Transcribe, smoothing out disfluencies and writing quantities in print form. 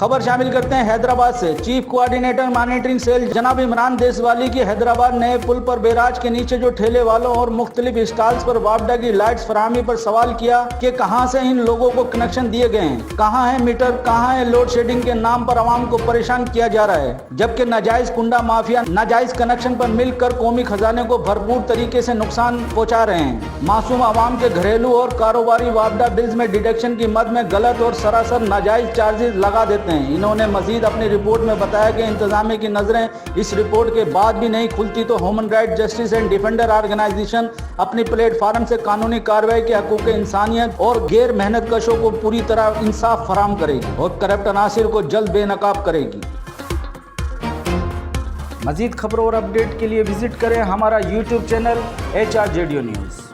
खबर शामिल करते हैं हैदराबाद से। चीफ कोऑर्डिनेटर मॉनिटरिंग सेल जनाब इमरान देसवाली की हैदराबाद नए पुल पर बैराज के नीचे जो ठेले वालों और मुख्तलिफ स्टॉल्स पर वापडा की लाइट्स फराहमी पर सवाल किया कि कहां से इन लोगों को कनेक्शन दिए गए हैं, कहां है मीटर, कहां है लोड शेडिंग के नाम पर आवाम को परेशान किया जा रहा है, जबकि नाजायज कुंडा माफिया नाजायज कनेक्शन पर मिलकर कौमी खजाने को भरपूर तरीके से नुकसान पहुंचा रहे हैं। मासूम आवाम के घरेलू और कारोबारी वापडा बिल्स में डिडक्शन की मद में गलत और सरासर नाजायज चार्जेस लगा देते हैं। इन्होंने मजीद अपनी रिपोर्ट में बताया कि इंतजामिया की नजरें इस रिपोर्ट के बाद भी नहीं खुलती तो human right justice and defender organisation अपनी प्लेटफार्म से कानूनी कार्रवाई के हकूक इंसानियत और गैर मेहनत कशों को पूरी तरह इंसाफ फराम करेगी और करप्ट अनासिर को जल्द बेनकाब करेगी। मजीद खबरों और अपडेट के लिए विजिट करें हमारा YouTube चैनल HRJDO न्यूज़।